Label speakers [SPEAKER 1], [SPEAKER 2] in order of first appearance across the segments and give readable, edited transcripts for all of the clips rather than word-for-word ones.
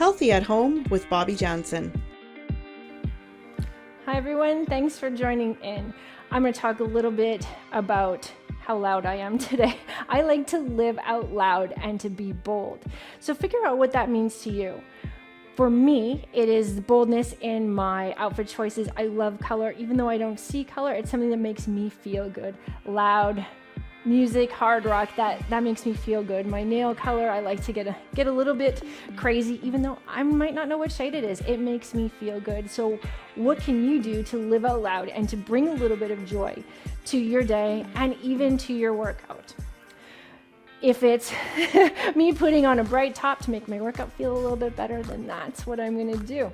[SPEAKER 1] Healthy at Home with Bobbi Janzen.
[SPEAKER 2] Hi everyone, thanks for joining in. I'm going to talk a little bit about how loud I am today. I like to live out loud and to be bold. So figure out what that means to you. For me, it is boldness in my outfit choices. I love color. Even though I don't see color, it's something that makes me feel good. Loud music, hard rock, that makes me feel good. My nail color, I like to get a little bit crazy, even though I might not know what shade it is. It makes me feel good. So what can you do to live out loud and to bring a little bit of joy to your day and even to your workout? If it's me putting on a bright top to make my workout feel a little bit better, then that's what I'm gonna do.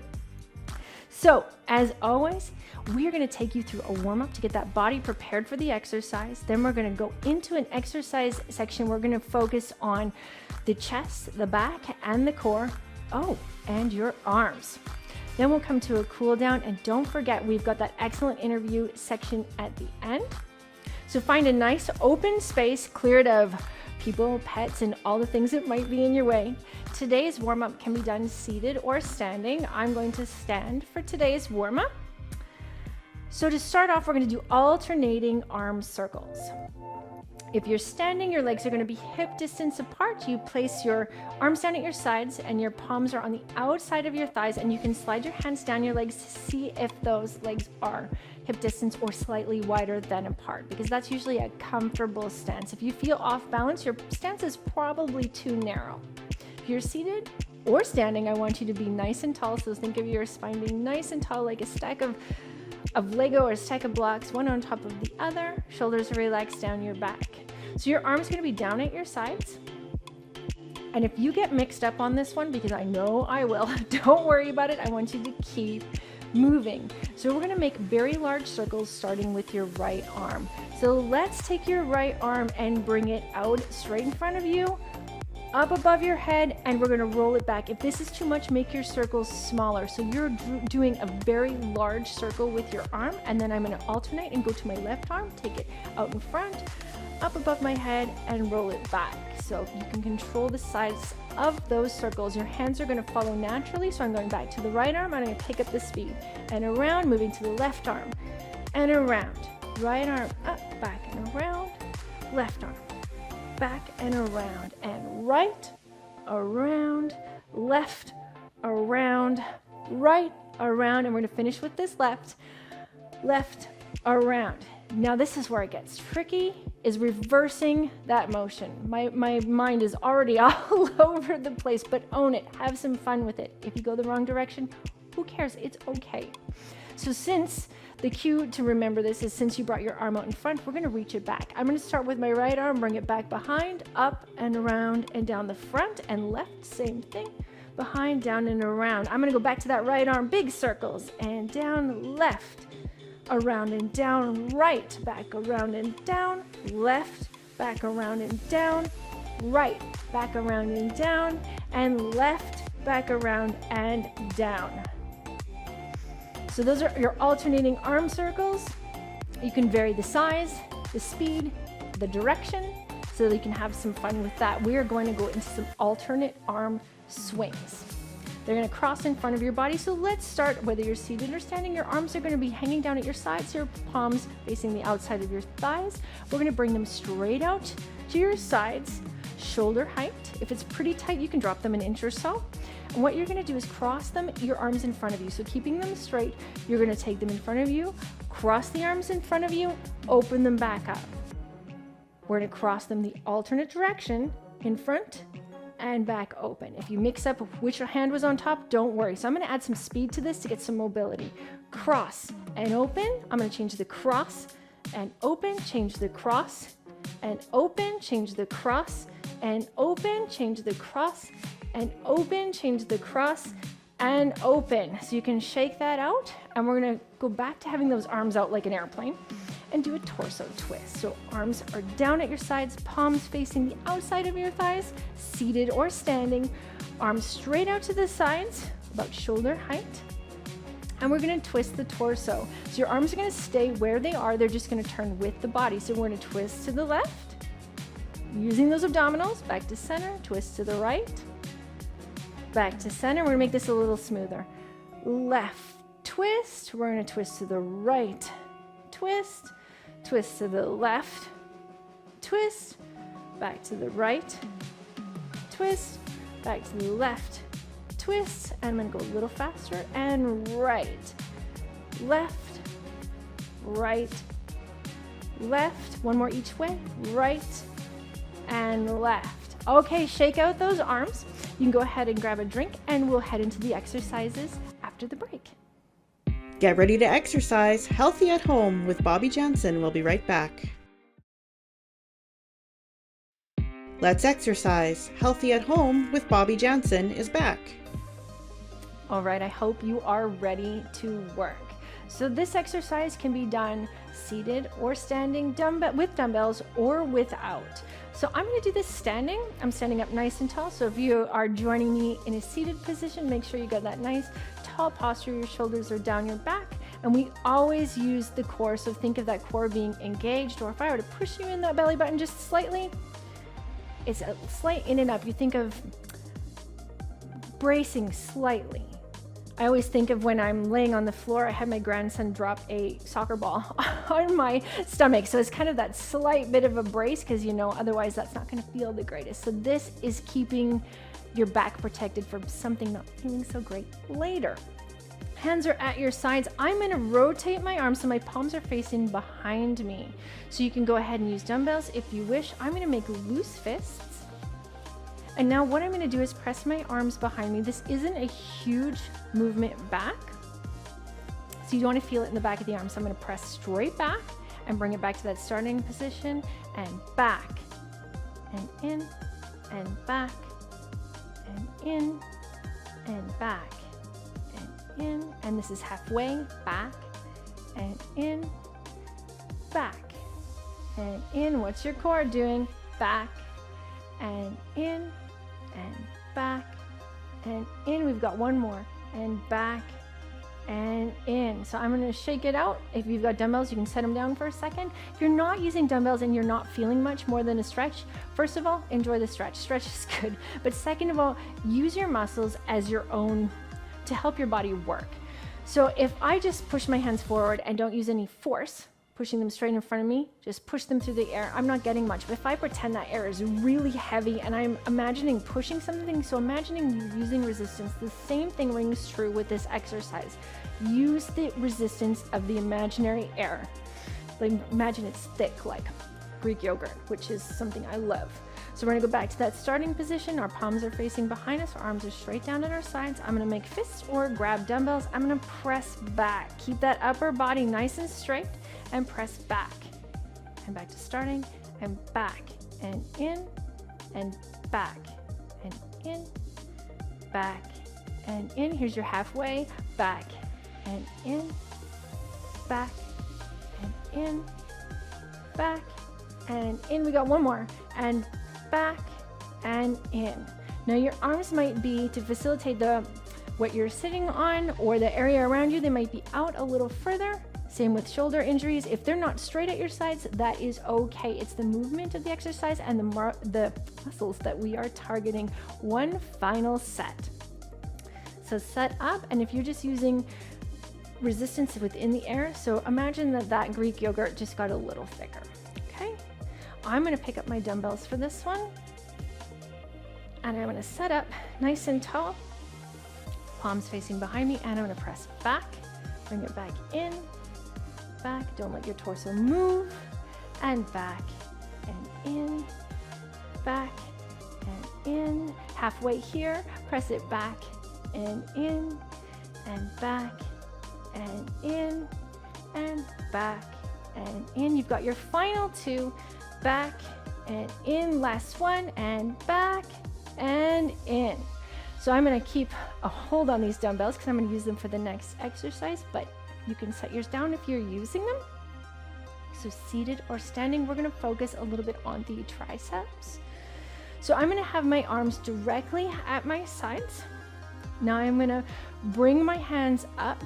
[SPEAKER 2] So, as always, we are going to take you through a warm-up to get that body prepared for the exercise. Then we're going to go into an exercise section. We're going to focus on the chest, the back, and the core. Oh, and your arms. Then we'll come to a cool down, and don't forget, we've got that excellent interview section at the end. So find a nice open space cleared of people, pets, and all the things that might be in your way. Today's warm-up can be done seated or standing. I'm going to stand for today's warm-up. So to start off, we're going to do alternating arm circles. If you're standing, your legs are going to be hip distance apart. You place your arms down at your sides and your palms are on the outside of your thighs, and you can slide your hands down your legs to see if those legs are hip distance or slightly wider than apart, because that's usually a comfortable stance. If you feel off balance, your stance is probably too narrow. If you're seated or standing, I want you to be nice and tall. So think of your spine being nice and tall, like a stack of Lego or a stack of blocks, one on top of the other. Shoulders are relaxed down your back. So your arm's going to be down at your sides. And if you get mixed up on this one, because I know I will, don't worry about it. I want you to keep moving. So we're going to make very large circles starting with your right arm. So let's take your right arm and bring it out straight in front of you, up above your head, and we're going to roll it back. If this is too much, make your circles smaller. So you're doing a very large circle with your arm, and then I'm going to alternate and go to my left arm, take it out in front, up above my head, and roll it back. So you can control the size of those circles. Your hands are going to follow naturally. So I'm going back to the right arm, and I'm going to pick up the speed, and around, moving to the left arm, and around. Right arm up, back, and around. Left arm, back and around, and right, around, left, around, right, around, and we're going to finish with this left, around. Now this is where it gets tricky, is reversing that motion. My mind is already all over the place, but own it, have some fun with it. If you go the wrong direction, who cares? It's okay. So since the cue to remember this is, since you brought your arm out in front, we're going to reach it back. I'm going to start with my right arm, bring it back behind, up and around and down the front, and left, same thing, behind, down and around. I'm going to go back to that right arm, big circles, and down, left, around and down, right, back around and down, left, back around and down, right, back around and down, and left, back around and down. So those are your alternating arm circles. You can vary the size, the speed, the direction, so that you can have some fun with that. We are going to go into some alternate arm swings. They're going to cross in front of your body. So let's start, whether you're seated or standing, your arms are going to be hanging down at your sides, your palms facing the outside of your thighs. We're going to bring them straight out to your sides, shoulder height. If it's pretty tight, you can drop them an inch or so. And what you're going to do is cross them, your arms in front of you. So keeping them straight, you're going to take them in front of you, cross the arms in front of you, open them back up. We're going to cross them the alternate direction, in front and back open. If you mix up which hand was on top, don't worry. So I'm going to add some speed to this to get some mobility. Cross and open. I'm going to change the cross and open, change the cross and open, change the cross and open, change the cross and open, change the cross and open. So you can shake that out, and we're going to go back to having those arms out like an airplane and do a torso twist. So arms are down at your sides, palms facing the outside of your thighs, seated or standing, arms straight out to the sides, about shoulder height. And we're going to twist the torso. So your arms are going to stay where they are. They're just going to turn with the body. So we're going to twist to the left, using those abdominals, back to center, twist to the right, back to center. We're gonna make this a little smoother. Left twist, we're gonna twist to the right, twist, twist to the left, twist, back to the right, twist, back to the left, twist, and I'm gonna go a little faster, and right, left, right, left, one more each way, right, and left. Okay, shake out those arms. You can go ahead and grab a drink, and we'll head into the exercises after the break.
[SPEAKER 1] Get ready to exercise healthy at home with Bobbi Janzen. We'll be right back. Let's exercise healthy at home with Bobbi Janzen is back.
[SPEAKER 2] All right, I hope you are ready to work. So this exercise can be done seated or standing, with dumbbells or without. So I'm going to do this standing. I'm standing up nice and tall. So if you are joining me in a seated position, make sure you got that nice tall posture. Your shoulders are down your back. And we always use the core. So think of that core being engaged. Or if I were to push you in that belly button just slightly, it's a slight in and up. You think of bracing slightly. I always think of when I'm laying on the floor, I had my grandson drop a soccer ball on my stomach. So it's kind of that slight bit of a brace because, you know, otherwise that's not going to feel the greatest. So this is keeping your back protected from something not feeling so great later. Hands are at your sides. I'm going to rotate my arms so my palms are facing behind me. So you can go ahead and use dumbbells if you wish. I'm going to make loose fists. And now what I'm going to do is press my arms behind me. This isn't a huge movement back, so you don't want to feel it in the back of the arm. So I'm going to press straight back and bring it back to that starting position, and back, and in, and back, and in, and back, and in. And this is halfway, back, and in, back, and in. What's your core doing? Back, and in, and back, and in. We've got one more, and back, and in. So I'm gonna shake it out. If you've got dumbbells, you can set them down for a second. If you're not using dumbbells and you're not feeling much more than a stretch, first of all, enjoy the stretch. Stretch is good. But second of all, use your muscles as your own to help your body work. So if I just push my hands forward and don't use any force, pushing them straight in front of me, just push them through the air, I'm not getting much. But if I pretend that air is really heavy and I'm imagining pushing something, so imagining you using resistance, the same thing rings true with this exercise. Use the resistance of the imaginary air. Like, imagine it's thick like Greek yogurt, which is something I love. So we're gonna go back to that starting position. Our palms are facing behind us, our arms are straight down at our sides. I'm gonna make fists or grab dumbbells. I'm gonna press back. Keep that upper body nice and straight, and press back, and back to starting, and back, and in, and back, and in, back, and in. Here's your halfway, back, and in, back, and in, back, and in. We got one more, and back, and in. Now your arms might be, to facilitate what you're sitting on or the area around you, they might be out a little further. Same with shoulder injuries. If they're not straight at your sides, that is okay. It's the movement of the exercise and the muscles that we are targeting. One final set. So set up, and if you're just using resistance within the air, so imagine that Greek yogurt just got a little thicker, okay? I'm gonna pick up my dumbbells for this one, and I'm gonna set up nice and tall, palms facing behind me, and I'm gonna press back, bring it back in, back, don't let your torso move, and back, and in, back, and in. Halfway here, press it back, and in, and back, and in, and back, and in. You've got your final two, back, and in. Last one, and back, and in. So I'm gonna keep a hold on these dumbbells because I'm gonna use them for the next exercise, but you can set yours down if you're using them. So seated or standing, we're gonna focus a little bit on the triceps. So I'm gonna have my arms directly at my sides. Now I'm gonna bring my hands up.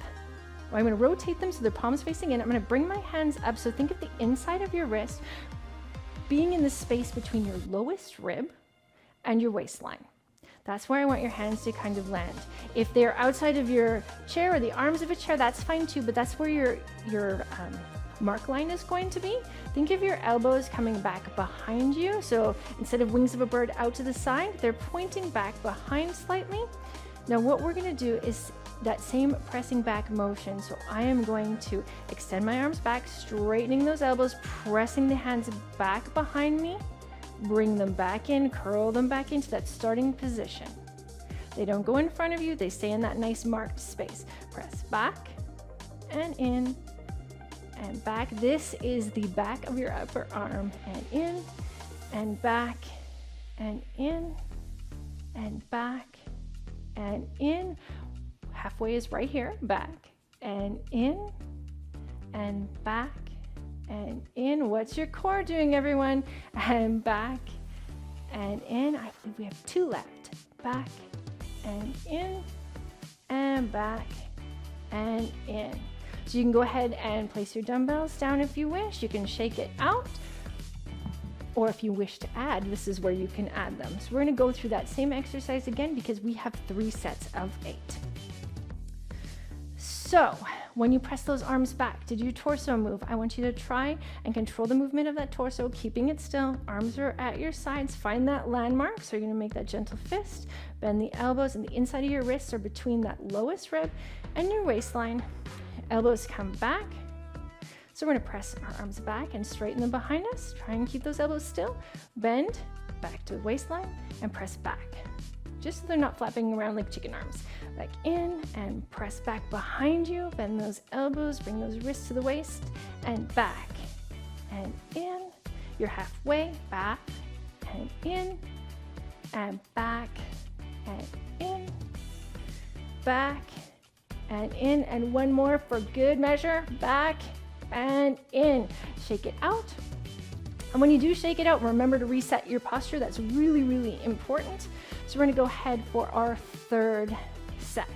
[SPEAKER 2] I'm gonna rotate them so they're palms facing in. I'm gonna bring my hands up. So think of the inside of your wrist being in the space between your lowest rib and your waistline. That's where I want your hands to kind of land. If they're outside of your chair or the arms of a chair, that's fine too, but that's where your mark line is going to be. Think of your elbows coming back behind you. So instead of wings of a bird out to the side, they're pointing back behind slightly. Now what we're gonna do is that same pressing back motion. So I am going to extend my arms back, straightening those elbows, pressing the hands back behind me, bring them back in, curl them back into that starting position. They don't go in front of you, they stay in that nice marked space. Press back and in and back. This is the back of your upper arm, and in and back and in and back and in. Halfway is right here, back and in and back and in. What's your core doing, everyone? And back and in. I believe we have 2 left. Back and in and back and in. So you can go ahead and place your dumbbells down if you wish. You can shake it out. Or if you wish to add, this is where you can add them. So we're going to go through that same exercise again because we have 3 sets of 8. So when you press those arms back to do your torso move, I want you to try and control the movement of that torso, keeping it still. Arms are at your sides. Find that landmark. So you're going to make that gentle fist. Bend the elbows, and the inside of your wrists are between that lowest rib and your waistline. Elbows come back. So we're going to press our arms back and straighten them behind us. Try and keep those elbows still. Bend back to the waistline and press back, just so they're not flapping around like chicken arms. Back in and press back behind you. Bend those elbows, bring those wrists to the waist, and back and in. You're halfway. Back and in and back and in, back and in, and one more for good measure. Back and in. Shake it out. And when you do shake it out, remember to reset your posture. That's really, really important. So we're going to go ahead for our 3rd set.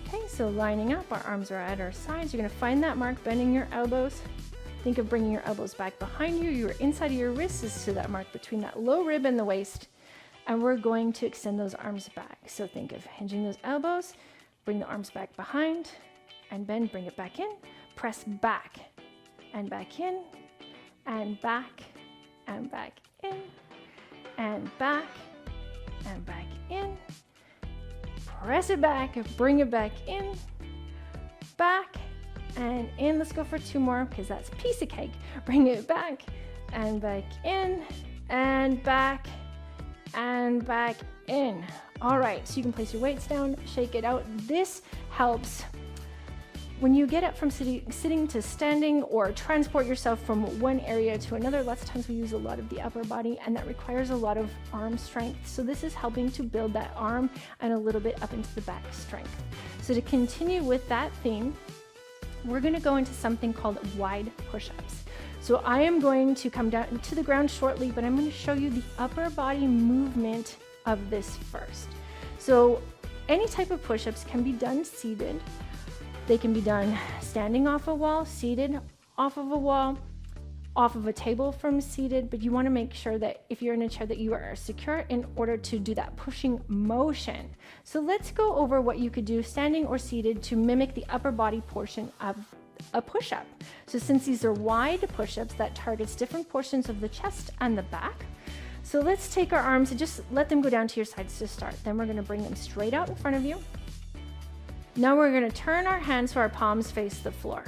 [SPEAKER 2] Okay, so lining up, our arms are at our sides. You're going to find that mark, bending your elbows. Think of bringing your elbows back behind you. Your inside of your wrists is to that mark between that low rib and the waist. And we're going to extend those arms back. So think of hinging those elbows, bring the arms back behind, and bend, bring it back in. Press back and back in, and back and back in, and back and back in. Press it back, bring it back in, back and in. Let's go for 2 more because that's a piece of cake. Bring it back and back in, and back in. All right, so you can place your weights down, shake it out. This helps when you get up from sitting to standing, or transport yourself from one area to another. Lots of times we use a lot of the upper body, and that requires a lot of arm strength. So this is helping to build that arm and a little bit up into the back strength. So to continue with that theme, we're going to go into something called wide push-ups. So I am going to come down to the ground shortly, but I'm going to show you the upper body movement of this first. So any type of push-ups can be done seated. They can be done standing off a wall, seated off of a wall, off of a table from seated, but you want to make sure that if you're in a chair that you are secure in order to do that pushing motion. So let's go over what you could do standing or seated to mimic the upper body portion of a push-up. So since these are wide push-ups, that targets different portions of the chest and the back. So let's take our arms and just let them go down to your sides to start. Then we're going to bring them straight out in front of you. Now we're going to turn our hands so our palms face the floor.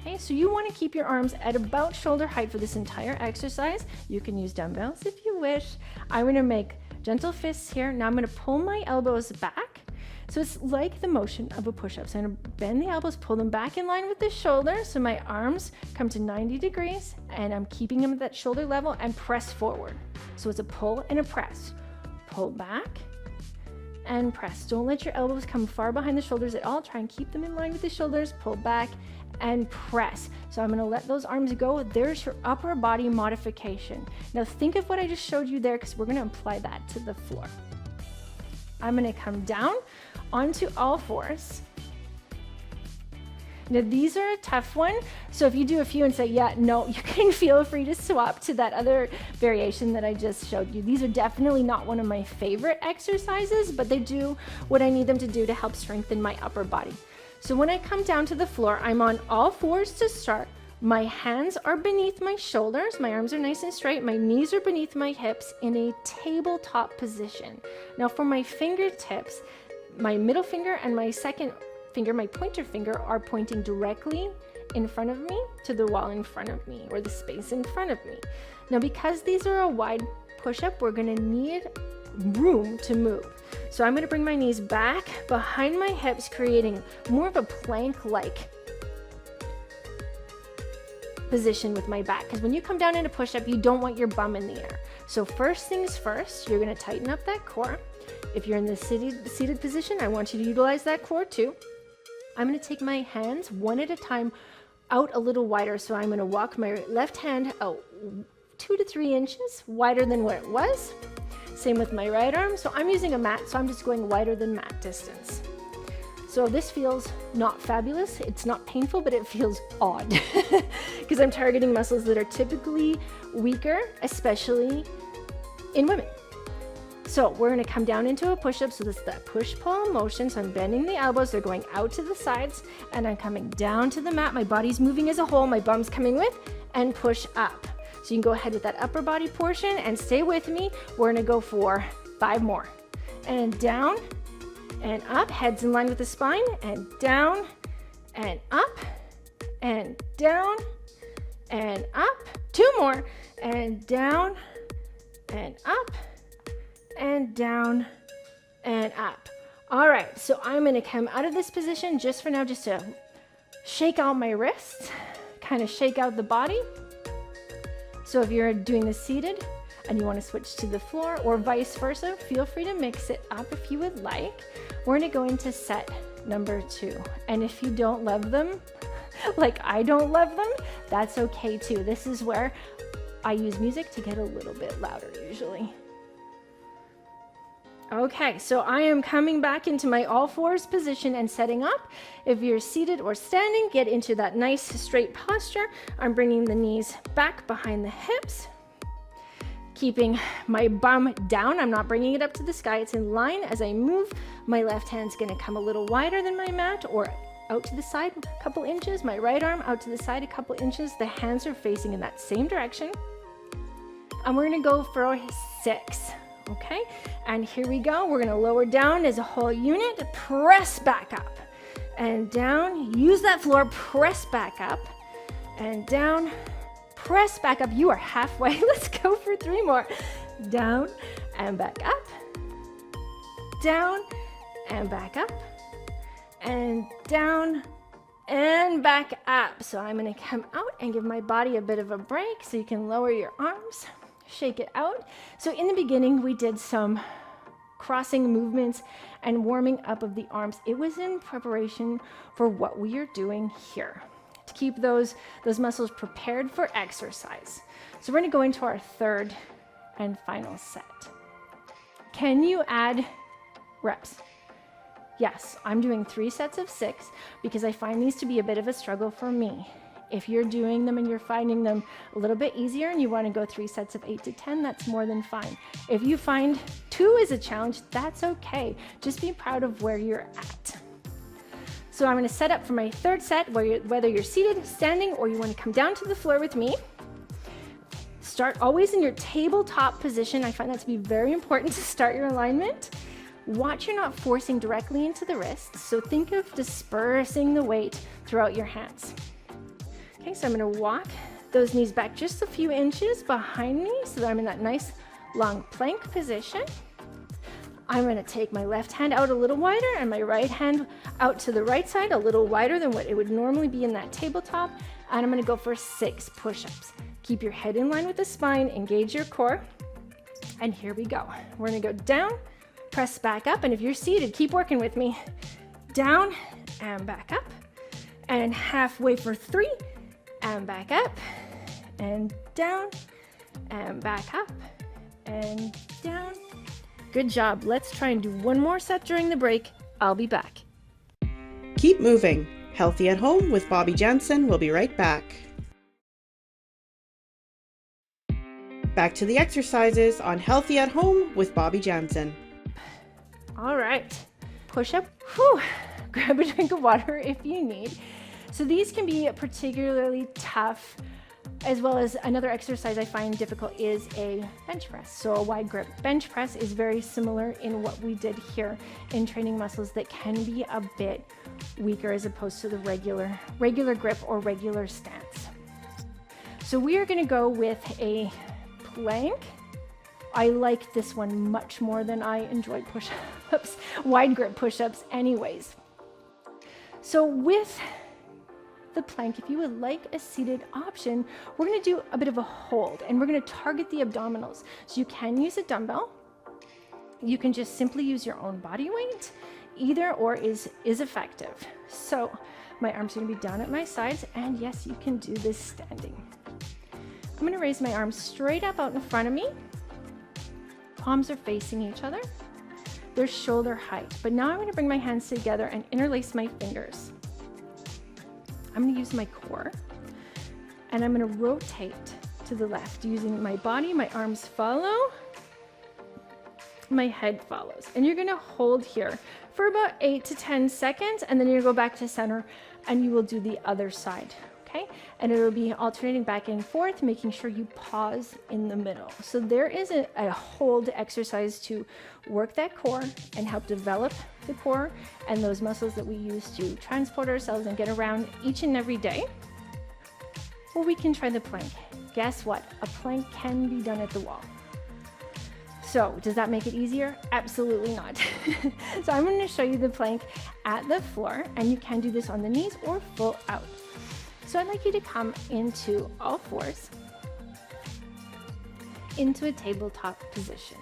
[SPEAKER 2] Okay, so you want to keep your arms at about shoulder height for this entire exercise. You can use dumbbells if you wish. I'm going to make gentle fists here. Now I'm going to pull my elbows back. So it's like the motion of a push-up. So I'm going to bend the elbows, pull them back in line with the shoulders. So my arms come to 90 degrees, and I'm keeping them at that shoulder level, and press forward. So it's a pull and a press. Pull back and press. Don't let your elbows come far behind the shoulders at all. Try and keep them in line with the shoulders. Pull back and press. So I'm going to let those arms go. There's your upper body modification. Now think of what I just showed you there, because we're going to apply that to the floor. I'm going to come down onto all fours. Now these are a tough one, so if you do a few and say, yeah, no, you can feel free to swap to that other variation that I just showed you. These are definitely not one of my favorite exercises, but they do what I need them to do to help strengthen my upper body. So when I come down to the floor, I'm on all fours to start. My hands are beneath my shoulders, my arms are nice and straight, my knees are beneath my hips in a tabletop position. Now for my fingertips, my middle finger and my second finger, my pointer finger, are pointing directly in front of me to the wall in front of me, or the space in front of me. Now because these are a wide push-up, we're gonna need room to move. So I'm gonna bring my knees back behind my hips, creating more of a plank-like position with my back, because when you come down into push-up, you don't want your bum in the air. So first things first, you're going to tighten up that core. If you're in the seated position, I want you to utilize that core too. I'm going to take my hands one at a time out a little wider. So I'm going to walk my left hand out 2 to 3 inches wider than where it was. Same with my right arm. So I'm using a mat, so I'm just going wider than mat distance. So this feels not fabulous, it's not painful, but it feels odd because I'm targeting muscles that are typically weaker, especially in women. So we're gonna come down into a push-up. So this is that push-pull motion. So I'm bending the elbows, they're going out to the sides, and I'm coming down to the mat. My body's moving as a whole, my bum's coming with, and push up. So you can go ahead with that upper body portion and stay with me. We're gonna go for 5 more. And down, and up, heads in line with the spine, and down, and up, and down, and up. 2 more, and down, and up, and down, and up. All right, so I'm gonna come out of this position just for now, just to shake out my wrists, kind of shake out the body. So if you're doing this seated, and you want to switch to the floor or vice versa, feel free to mix it up if you would like. We're going to go into set number 2. And if you don't love them, like I don't love them, that's okay too. This is where I use music to get a little bit louder usually. Okay, so I am coming back into my all fours position and setting up. If you're seated or standing, get into that nice straight posture. I'm bringing the knees back behind the hips, keeping my bum down. I'm not bringing it up to the sky. It's in line. As I move, my left hand's gonna come a little wider than my mat, or out to the side a couple inches. My right arm out to the side a couple inches. The hands are facing in that same direction. And we're gonna go for 6, okay? And here we go. We're gonna lower down as a whole unit, press back up and down. Use that floor, press back up and down. Press back up. You are halfway. Let's go for 3 more. Down and back up. Down and back up. And down and back up. So I'm going to come out and give my body a bit of a break so you can lower your arms, shake it out. So in the beginning, we did some crossing movements and warming up of the arms. It was in preparation for what we are doing here, to keep those muscles prepared for exercise. So we're going to go into our 3rd and final set. Can you add reps? Yes, I'm doing 3 sets of 6 because I find these to be a bit of a struggle for me. If you're doing them and you're finding them a little bit easier and you want to go 3 sets of 8 to 10, that's more than fine. If you find 2 is a challenge, that's okay. Just be proud of where you're at. So I'm going to set up for my 3rd set, whether you're seated, standing, or you want to come down to the floor with me. Start always in your tabletop position. I find that to be very important to start your alignment. Watch you're not forcing directly into the wrists. So think of dispersing the weight throughout your hands. Okay, so I'm going to walk those knees back just a few inches behind me so that I'm in that nice long plank position. I'm going to take my left hand out a little wider and my right hand out to the right side a little wider than what it would normally be in that tabletop. And I'm going to go for 6 push-ups. Keep your head in line with the spine, engage your core. And here we go. We're going to go down, press back up. And if you're seated, keep working with me. Down and back up. And halfway for 3 and back up and down and back up and down. Good job. Let's try and do 1 more set during the break. I'll be back.
[SPEAKER 1] Keep moving. Healthy at Home with Bobbi Janzen will be right back. Back to the exercises on Healthy at Home with Bobbi Janzen.
[SPEAKER 2] All right, push up. Whew. Grab a drink of water if you need. So these can be particularly tough, as well as another exercise I find difficult is a bench press. So a wide grip bench press is very similar in what we did here in training muscles that can be a bit weaker as opposed to the regular grip or regular stance. So we are going to go with a plank. I like this one much more than I enjoy push-ups, wide grip push-ups anyways. So with the plank, if you would like a seated option, we're going to do a bit of a hold and we're going to target the abdominals. So you can use a dumbbell. You can just simply use your own body weight. Either or is effective. So my arms are going to be down at my sides, and yes, you can do this standing. I'm going to raise my arms straight up out in front of me. Palms are facing each other. They're shoulder height. But now I'm going to bring my hands together and interlace my fingers. I'm going to use my core, and I'm going to rotate to the left using my body. My arms follow, my head follows, and you're going to hold here for about 8 to 10 seconds, and then you'll go back to center and you will do the other side. Okay, and it'll be alternating back and forth, making sure you pause in the middle. So there is a hold exercise to work that core and help develop the core and those muscles that we use to transport ourselves and get around each and every day. Or we can try the plank. Guess what? A plank can be done at the wall. So does that make it easier? Absolutely not. So I'm going to show you the plank at the floor, and you can do this on the knees or full out. So I'd like you to come into all fours, into a tabletop position.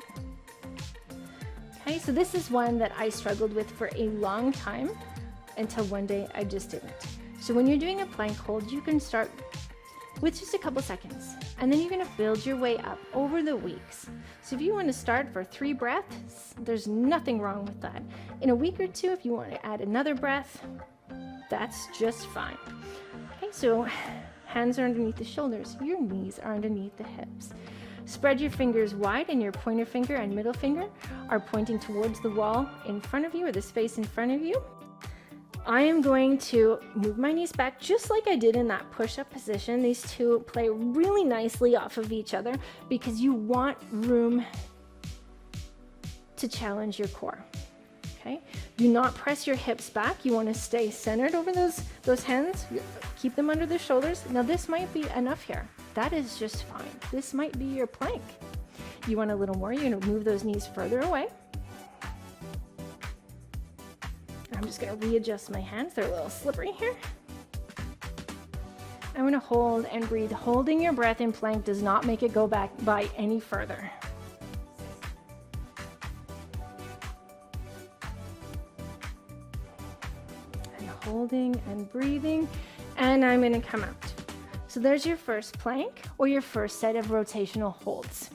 [SPEAKER 2] Okay, so this is one that I struggled with for a long time until one day I just didn't. So when you're doing a plank hold, you can start with just a couple seconds, and then you're going to build your way up over the weeks. So if you want to start for 3 breaths, there's nothing wrong with that. In a week or 2, if you want to add another breath, that's just fine. Okay, so hands are underneath the shoulders, your knees are underneath the hips. Spread your fingers wide, and your pointer finger and middle finger are pointing towards the wall in front of you, or the space in front of you. I am going to move my knees back just like I did in that push-up position. These two play really nicely off of each other because you want room to challenge your core. Okay? Do not press your hips back. You want to stay centered over those hands. Keep them under the shoulders. Now this might be enough here. That is just fine. This might be your plank. You want a little more, you're going to move those knees further away. I'm just going to readjust my hands. They're a little slippery here. I'm going to hold and breathe. Holding your breath in plank does not make it go back by any further. And holding and breathing, and I'm going to come out. So there's your first plank or your first set of rotational holds.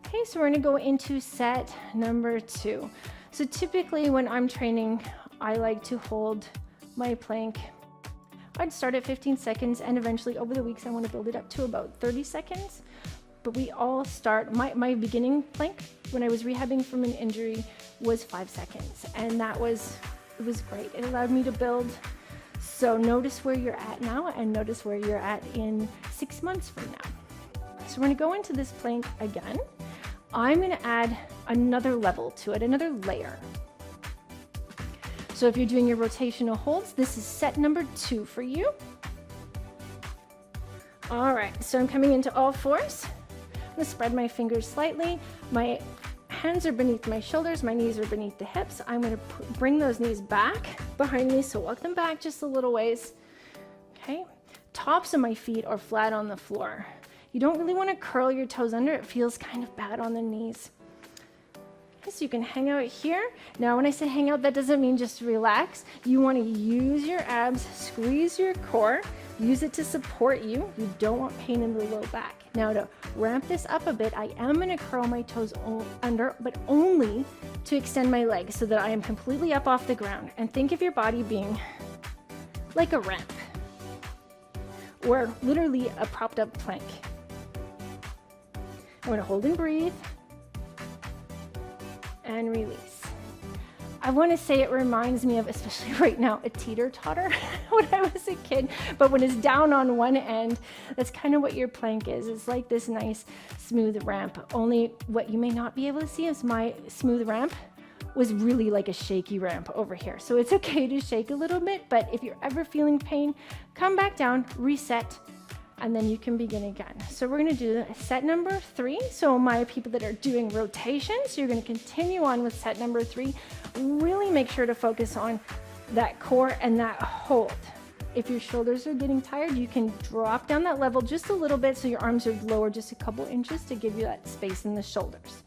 [SPEAKER 2] Okay, so we're going to go into set number 2. So typically when I'm training, I like to hold my plank. I'd start at 15 seconds, and eventually over the weeks I want to build it up to about 30 seconds. But we all start, my beginning plank when I was rehabbing from an injury was 5 seconds, and it was great. It allowed me to build. So notice where you're at now, and notice where you're at in 6 months from now. So we're going to go into this plank again. I'm going to add another level to it, another layer. So if you're doing your rotational holds, this is set number 2 for you. All right, so I'm coming into all fours. I'm going to spread my fingers slightly. My hands are beneath my shoulders, my knees are beneath the hips. I'm going to bring those knees back behind me, so walk them back just a little ways. Okay, tops of my feet are flat on the floor. You don't really want to curl your toes under, it feels kind of bad on the knees. Okay, so you can hang out here. Now when I say hang out, that doesn't mean just relax. You want to use your abs, squeeze your core, use it to support you. You don't want pain in the low back. Now to ramp this up a bit, I am going to curl my toes under, but only to extend my legs so that I am completely up off the ground. And think of your body being like a ramp, or literally a propped up plank. I'm going to hold and breathe and release. I want to say it reminds me of, especially right now, a teeter-totter when I was a kid, but when it's down on one end, that's kind of what your plank is. It's like this nice smooth ramp. Only what you may not be able to see is my smooth ramp was really like a shaky ramp over here. So it's okay to shake a little bit, but if you're ever feeling pain, come back down, reset, and then you can begin again. So we're gonna do set number 3. So my people that are doing rotations, you're gonna continue on with set number 3. Really make sure to focus on that core and that hold. If your shoulders are getting tired, you can drop down that level just a little bit so your arms are lower just a couple inches to give you that space in the shoulders.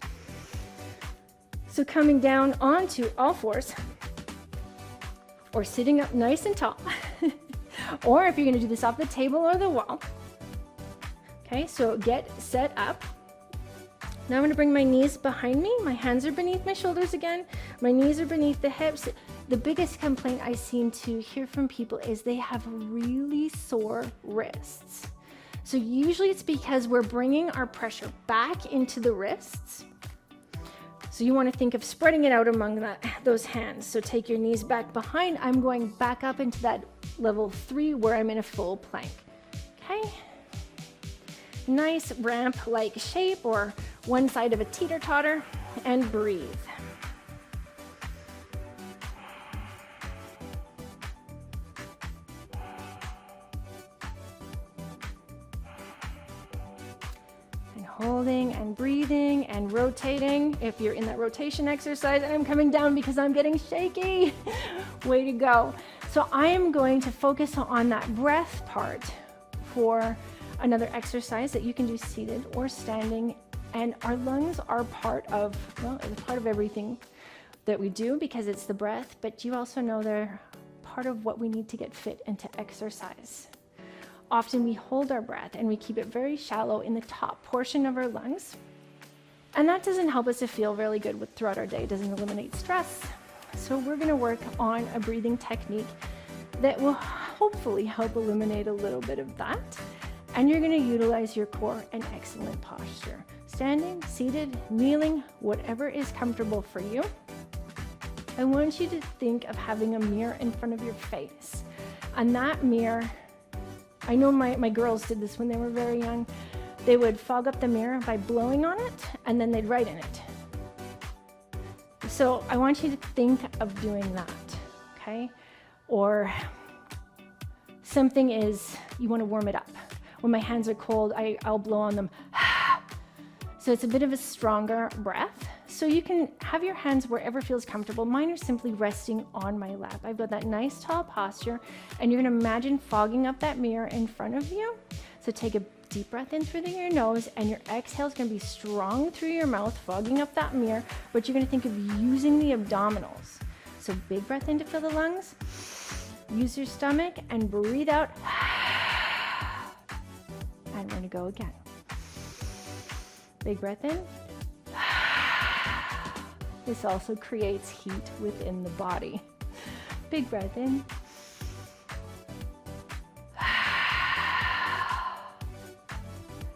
[SPEAKER 2] So coming down onto all fours, or sitting up nice and tall, or if you're gonna do this off the table or the wall. Okay, so get set up. Now I'm gonna bring my knees behind me. My hands are beneath my shoulders again. My knees are beneath the hips. The biggest complaint I seem to hear from people is they have really sore wrists. So usually it's because we're bringing our pressure back into the wrists. So you want to think of spreading it out among those hands. So take your knees back behind. I'm going back up into that level 3 where I'm in a full plank. Okay. Nice ramp-like shape, or one side of a teeter-totter, and breathe. And holding and breathing and rotating. If you're in that rotation exercise, I'm coming down because I'm getting shaky. Way to go. So I am going to focus on that breath part for another exercise that you can do seated or standing. And our lungs are part of, well, it's part of everything that we do because it's the breath, but you also know they're part of what we need to get fit and to exercise. Often we hold our breath and we keep it very shallow in the top portion of our lungs. And that doesn't help us to feel really good throughout our day. It doesn't eliminate stress. So we're gonna work on a breathing technique that will hopefully help eliminate a little bit of that. And you're gonna utilize your core and excellent posture. Standing, seated, kneeling, whatever is comfortable for you. I want you to think of having a mirror in front of your face. And that mirror, I know my girls did this when they were very young. They would fog up the mirror by blowing on it, and then they'd write in it. So I want you to think of doing that, okay? Or something is, you wanna warm it up. When my hands are cold, I'll blow on them. So it's a bit of a stronger breath. So you can have your hands wherever feels comfortable. Mine are simply resting on my lap. I've got that nice tall posture, and you're gonna imagine fogging up that mirror in front of you. So take a deep breath in through your nose, and your exhale is gonna be strong through your mouth, fogging up that mirror, but you're gonna think of using the abdominals. So big breath in to fill the lungs, use your stomach, and breathe out. And we're gonna go again. Big breath in. This also creates heat within the body. Big breath in.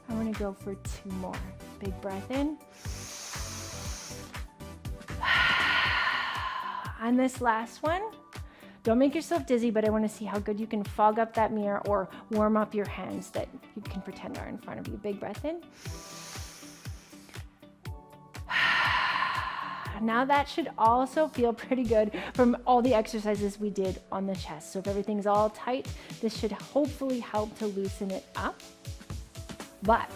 [SPEAKER 2] I want to go for 2 more. Big breath in. And this last one, don't make yourself dizzy, but I want to see how good you can fog up that mirror or warm up your hands that you can pretend are in front of you. Big breath in. Now that should also feel pretty good from all the exercises we did on the chest. So if everything's all tight, this should hopefully help to loosen it up. But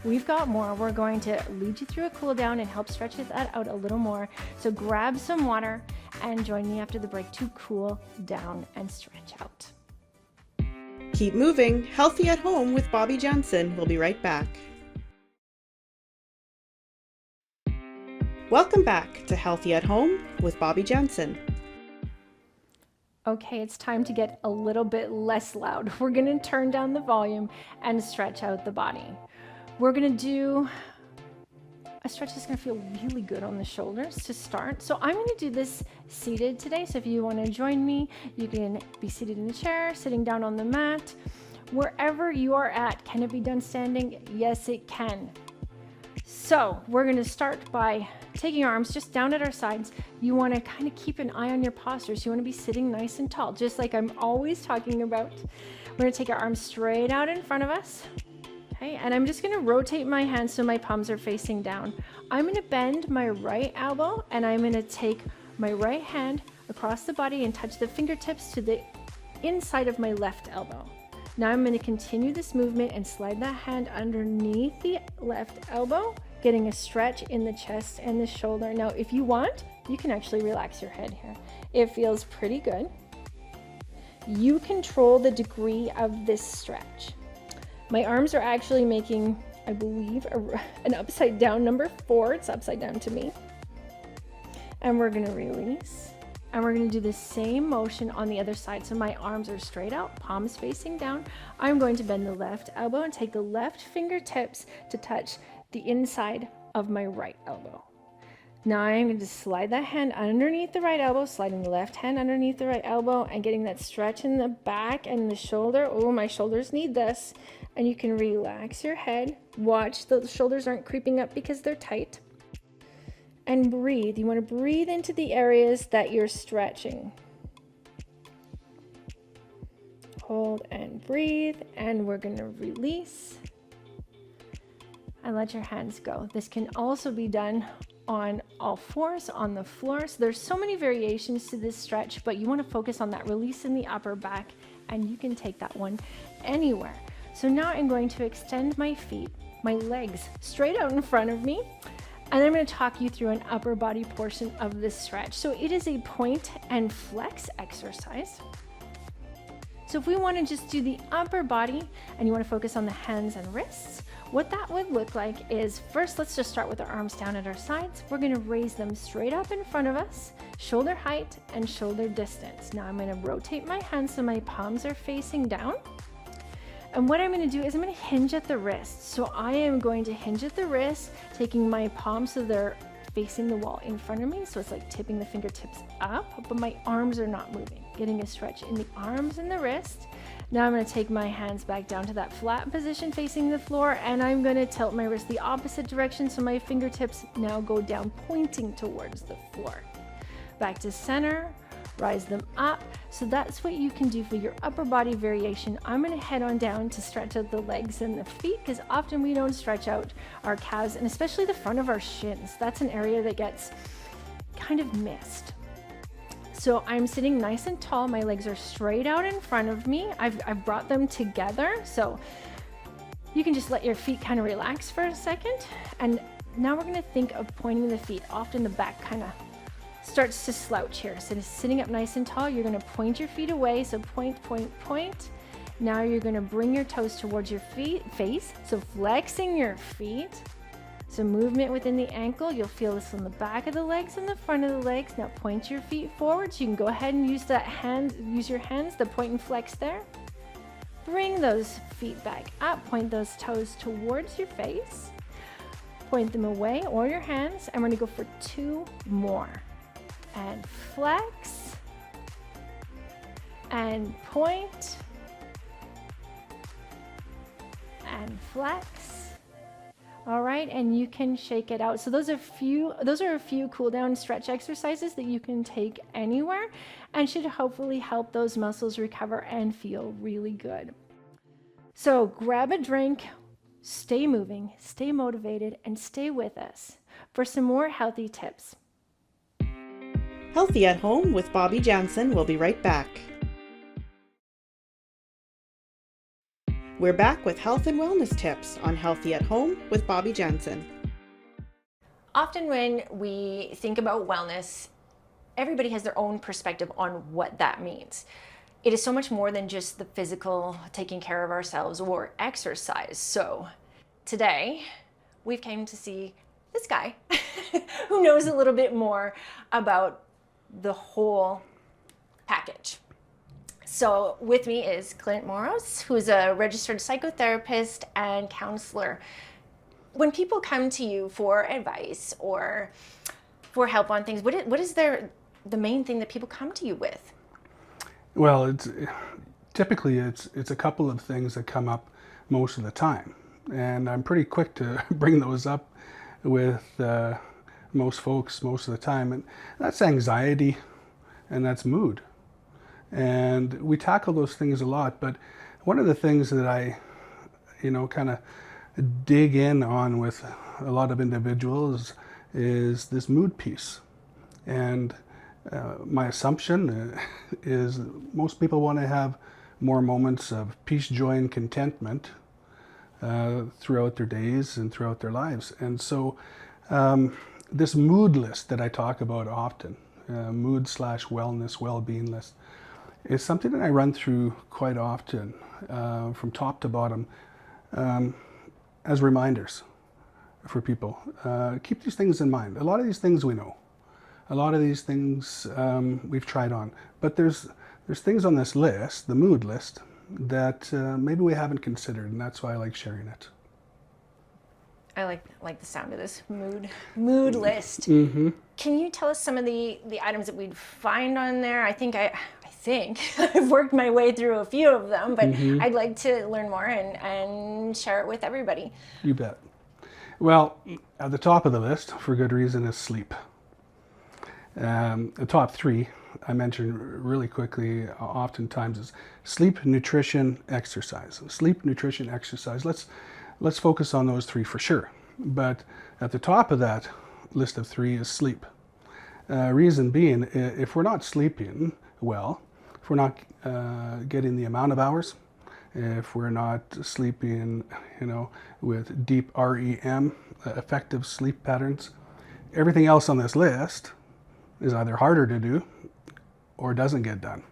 [SPEAKER 2] we've got more. We're going to lead you through a cool down and help stretch that out a little more. So grab some water and join me after the break to cool down and stretch out.
[SPEAKER 1] Keep moving, healthy at home with Bobbi Janzen. We'll be right back. Welcome back to Healthy at Home with Bobbi Janzen.
[SPEAKER 2] Okay, it's time to get a little bit less loud. We're gonna turn down the volume and stretch out the body. We're gonna do a stretch that's gonna feel really good on the shoulders to start. So I'm gonna do this seated today. So if you wanna join me, you can be seated in a chair, sitting down on the mat. Wherever you are at, can it be done standing? Yes, it can. So we're gonna start by taking our arms just down at our sides. You wanna kind of keep an eye on your posture. So you wanna be sitting nice and tall, just like I'm always talking about. We're gonna take our arms straight out in front of us. Okay, and I'm just gonna rotate my hands so my palms are facing down. I'm gonna bend my right elbow and I'm gonna take my right hand across the body and touch the fingertips to the inside of my left elbow. Now I'm gonna continue this movement and slide that hand underneath the left elbow, getting a stretch in the chest and the shoulder. Now, if you want, you can actually relax your head here. It feels pretty good. You control the degree of this stretch. My arms are actually making, I believe, an upside down number 4. It's upside down to me. And we're gonna release. And we're gonna do the same motion on the other side. So my arms are straight out, palms facing down. I'm going to bend the left elbow and take the left fingertips to touch the inside of my right elbow. Now I'm going to slide that hand underneath the right elbow, sliding the left hand underneath the right elbow and getting that stretch in the back and the shoulder. Oh, my shoulders need this. And you can relax your head. Watch the shoulders aren't creeping up because they're tight. And breathe. You want to breathe into the areas that you're stretching. Hold and breathe. And we're going to release. And let your hands go. This can also be done on all fours on the floor. So there's so many variations to this stretch, but you want to focus on that release in the upper back, and you can take that one anywhere. So now I'm going to extend my feet, my legs straight out in front of me, and I'm going to talk you through an upper body portion of this stretch. So it is a point and flex exercise. So if we want to just do the upper body and you want to focus on the hands and wrists, what that would look like is, first, let's just start with our arms down at our sides. We're going to raise them straight up in front of us, shoulder height and shoulder distance. Now I'm going to rotate my hands so my palms are facing down. And what I'm going to do is I'm going to hinge at the wrist. So I am going to hinge at the wrist, taking my palms so they're facing the wall in front of me. So it's like tipping the fingertips up, but my arms are not moving. Getting a stretch in the arms and the wrist. Now I'm going to take my hands back down to that flat position facing the floor, and I'm going to tilt my wrist the opposite direction so my fingertips now go down pointing towards the floor. Back to center, rise them up. So that's what you can do for your upper body variation. I'm going to head on down to stretch out the legs and the feet, because often we don't stretch out our calves and especially the front of our shins. That's an area that gets kind of missed. So I'm sitting nice and tall. My legs are straight out in front of me. I've brought them together. So you can just let your feet kind of relax for a second. And now we're going to think of pointing the feet. Often the back kind of starts to slouch here. So sitting up nice and tall, you're going to point your feet away. So point, point, point. Now you're going to bring your toes towards your face. So flexing your feet. So movement within the ankle, you'll feel this on the back of the legs and the front of the legs. Now point your feet forward. So you can go ahead and use your hands, the point and flex there. Bring those feet back up, point those toes towards your face. Point them away or your hands, and we're gonna go for 2 more. And flex, and point, and flex. All right, and you can shake it out. So those are a few cool down stretch exercises that you can take anywhere and should hopefully help those muscles recover and feel really good. So grab a drink, stay moving, stay motivated, and stay with us for some more healthy tips.
[SPEAKER 1] Healthy at Home with Bobbi Janzen will be right back. We're back with health and wellness tips on Healthy at Home with Bobbi Janzen.
[SPEAKER 3] Often when we think about wellness, everybody has their own perspective on what that means. It is so much more than just the physical taking care of ourselves or exercise. So today we've came to see this guy who knows a little bit more about the whole package. So with me is Clint Moros, who's a registered psychotherapist and counselor. when people come to you for advice or for help on things, what is the main thing that people come to you with?
[SPEAKER 4] Well, typically it's a couple of things that come up most of the time, and I'm pretty quick to bring those up with most folks most of the time, and that's anxiety and that's mood. And we tackle those things a lot, but one of the things that I kind of dig in on with a lot of individuals is this mood piece. And my assumption is most people want to have more moments of peace, joy, and contentment throughout their days and throughout their lives. And so this mood list that I talk about often, mood/wellness, well-being list, is something that I run through quite often from top to bottom as reminders for people. Keep these things in mind. A lot of these things we know. A lot of these things we've tried on. But there's things on this list, the mood list, that maybe we haven't considered, and that's why I like sharing it.
[SPEAKER 3] I like the sound of this mood list.
[SPEAKER 4] Mm-hmm.
[SPEAKER 3] Can you tell us some of the items that we'd find on there? I think I've worked my way through a few of them, but I'd like to learn more and share it with everybody.
[SPEAKER 4] You bet. Well, at the top of the list, for good reason, is sleep. The top three I mentioned really quickly oftentimes is sleep, nutrition, exercise. Sleep, nutrition, exercise. Let's focus on those three for sure. But at the top of that list of three is sleep. Reason being, if we're not sleeping well, if we're not getting the amount of hours, if we're not sleeping, with deep REM, effective sleep patterns, everything else on this list is either harder to do or doesn't get done.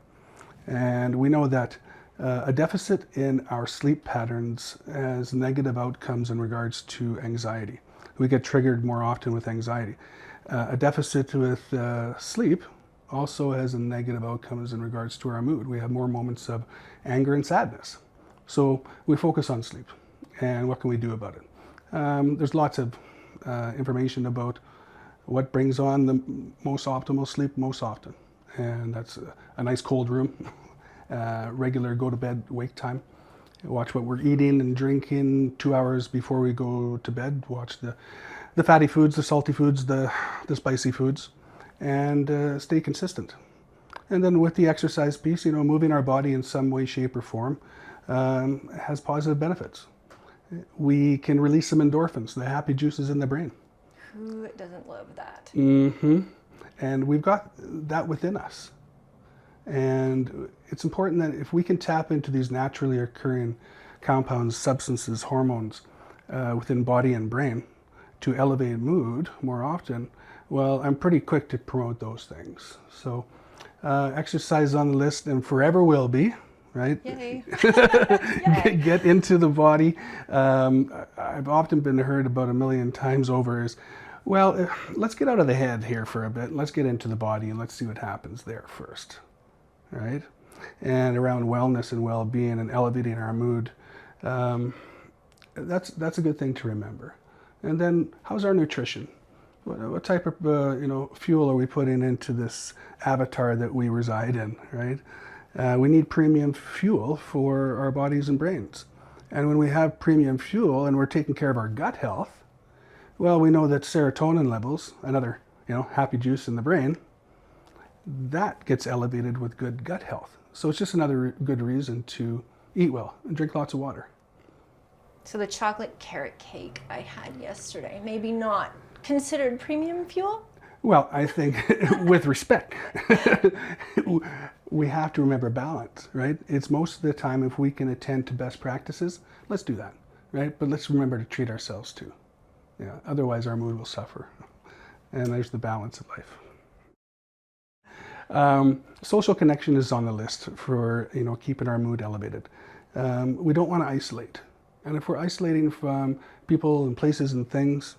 [SPEAKER 4] And we know that a deficit in our sleep patterns has negative outcomes in regards to anxiety. We get triggered more often with anxiety. A deficit with sleep also has a negative outcomes in regards to our mood. We have more moments of anger and sadness. So we focus on sleep. And what can we do about it? There's lots of information about what brings on the most optimal sleep most often. And that's a nice cold room, regular go to bed wake time. Watch what we're eating and drinking 2 hours before we go to bed. Watch the fatty foods, the salty foods, the spicy foods, and stay consistent. And then with the exercise piece, moving our body in some way, shape, or form has positive benefits. We can release some endorphins, the happy juices in the brain.
[SPEAKER 3] Who doesn't love that?
[SPEAKER 4] Mm-hmm. And we've got that within us. And it's important that if we can tap into these naturally occurring compounds, substances, hormones within body and brain to elevate mood more often, well, I'm pretty quick to promote those things. So exercise on the list and forever will be, right?
[SPEAKER 3] Yay.
[SPEAKER 4] Get into the body. I've often been heard about a million times over is, well, let's get out of the head here for a bit. Let's get into the body and let's see what happens there first, right? And around wellness and well-being and elevating our mood, that's a good thing to remember. And then, how's our nutrition? What type of fuel are we putting into this avatar that we reside in, right? We need premium fuel for our bodies and brains. And when we have premium fuel and we're taking care of our gut health, well, we know that serotonin levels, another happy juice in the brain, that gets elevated with good gut health. So it's just another good reason to eat well and drink lots of water.
[SPEAKER 3] So the chocolate carrot cake I had yesterday, maybe not considered premium fuel?
[SPEAKER 4] Well, I think with respect, we have to remember balance, right? It's most of the time if we can attend to best practices, let's do that, right? But let's remember to treat ourselves too. Yeah, otherwise our mood will suffer. And there's the balance of life. Social connection is on the list for keeping our mood elevated. We don't want to isolate. And if we're isolating from people and places and things,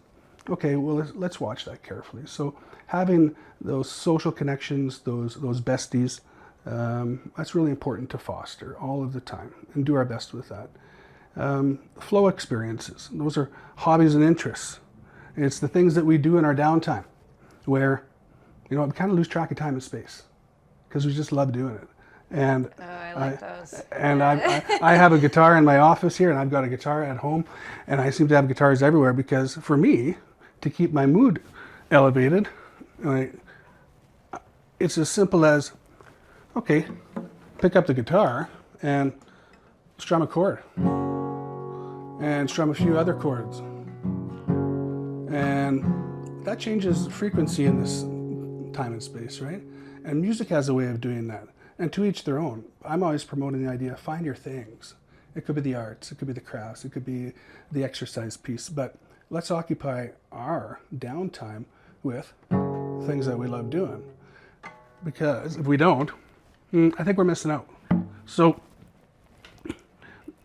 [SPEAKER 4] okay, well, let's watch that carefully. So having those social connections, those besties, that's really important to foster all of the time and do our best with that. Flow experiences. Those are hobbies and interests. It's the things that we do in our downtime where, we kind of lose track of time and space because we just love doing it. And
[SPEAKER 3] I like those.
[SPEAKER 4] And I have a guitar in my office here, and I've got a guitar at home, and I seem to have guitars everywhere because for me, to keep my mood elevated, it's as simple as, okay, pick up the guitar and strum a chord and strum a few other chords. And that changes frequency in this time and space, right? And music has a way of doing that. And to each their own. I'm always promoting the idea, find your things. It could be the arts, it could be the crafts, it could be the exercise piece, but let's occupy our downtime with things that we love doing. Because if we don't, I think we're missing out. So,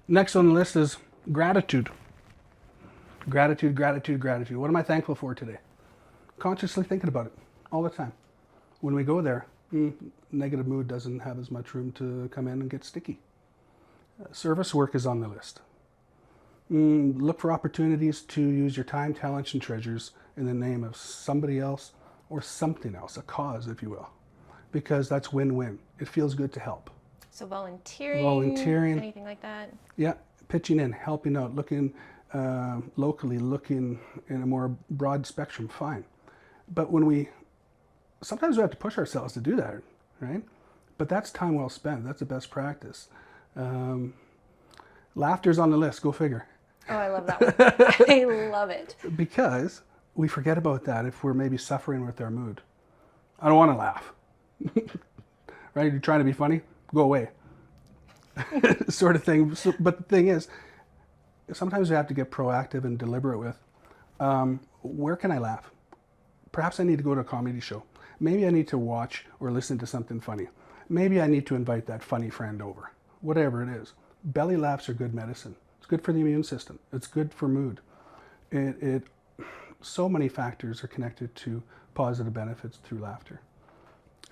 [SPEAKER 4] next on the list is gratitude. Gratitude, gratitude, gratitude. What am I thankful for today? Consciously thinking about it all the time. When we go there, negative mood doesn't have as much room to come in and get sticky. Service work is on the list. Look for opportunities to use your time, talents, and treasures in the name of somebody else or something else, a cause, if you will, because that's win-win. It feels good to help.
[SPEAKER 3] So volunteering, anything like that?
[SPEAKER 4] Yeah, pitching in, helping out, looking locally, looking in a more broad spectrum, fine. But sometimes we have to push ourselves to do that, right? But that's time well spent. That's the best practice. Laughter's on the list. Go figure.
[SPEAKER 3] Oh, I love that one. I love it.
[SPEAKER 4] Because we forget about that if we're maybe suffering with our mood. I don't want to laugh. Right? You're trying to be funny? Go away. Sort of thing. But the thing is, sometimes we have to get proactive and deliberate with, where can I laugh? Perhaps I need to go to a comedy show. Maybe I need to watch or listen to something funny. Maybe I need to invite that funny friend over. Whatever it is. Belly laughs are good medicine. It's good for the immune system. It's good for mood. So many factors are connected to positive benefits through laughter.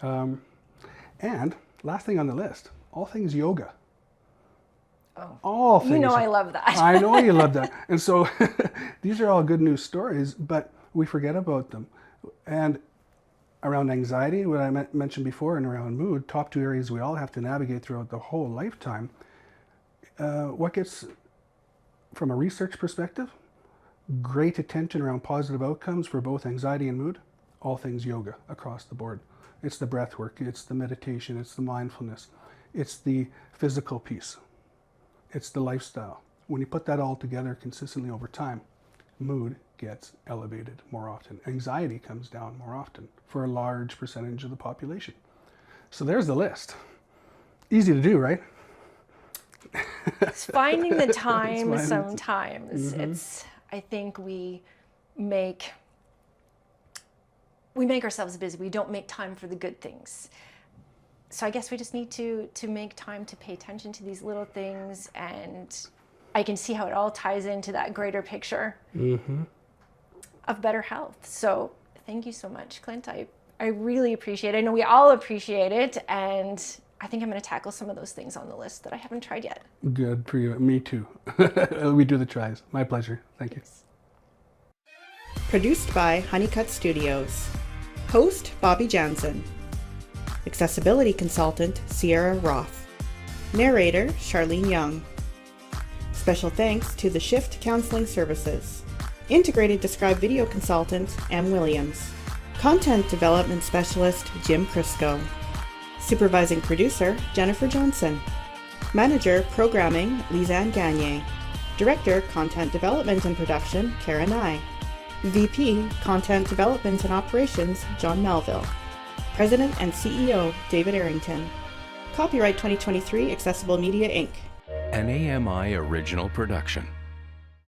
[SPEAKER 4] And last thing on the list, all things yoga.
[SPEAKER 3] Oh,
[SPEAKER 4] all things.
[SPEAKER 3] I love that.
[SPEAKER 4] I know you love that. And so these are all good news stories, but we forget about them. And around anxiety, what I mentioned before, and around mood, top two areas we all have to navigate throughout the whole lifetime. What gets, from a research perspective, great attention around positive outcomes for both anxiety and mood, all things yoga across the board. It's the breath work, it's the meditation, it's the mindfulness, it's the physical piece, it's the lifestyle. When you put that all together consistently over time, mood gets elevated more often. Anxiety comes down more often for a large percentage of the population. So there's the list. Easy to do, right?
[SPEAKER 3] It's finding the time sometimes. Mm-hmm. I think we make ourselves busy. We don't make time for the good things. So I guess we just need to make time to pay attention to these little things, and I can see how it all ties into that greater picture of better health. So thank you so much, Clint. I really appreciate it. I know we all appreciate it, and I think I'm going to tackle some of those things on the list that I haven't tried yet. Good for you. Me too. We do the tries. My pleasure. Thank you.
[SPEAKER 1] Produced by Honeycut Studios. Host, Bobbi Janzen. Accessibility Consultant, Sierra Roth. Narrator, Charlene Young. Special thanks to the Shift Counseling Services. Integrated Describe Video Consultant, M. Williams. Content Development Specialist, Jim Crisco. Supervising Producer, Jennifer Johnson. Manager, Programming, Lisanne Gagne. Director, Content Development and Production, Kara Nye. VP, Content Development and Operations, John Melville. President and CEO, David Arrington. Copyright 2023, Accessible Media, Inc.
[SPEAKER 5] An AMI original production.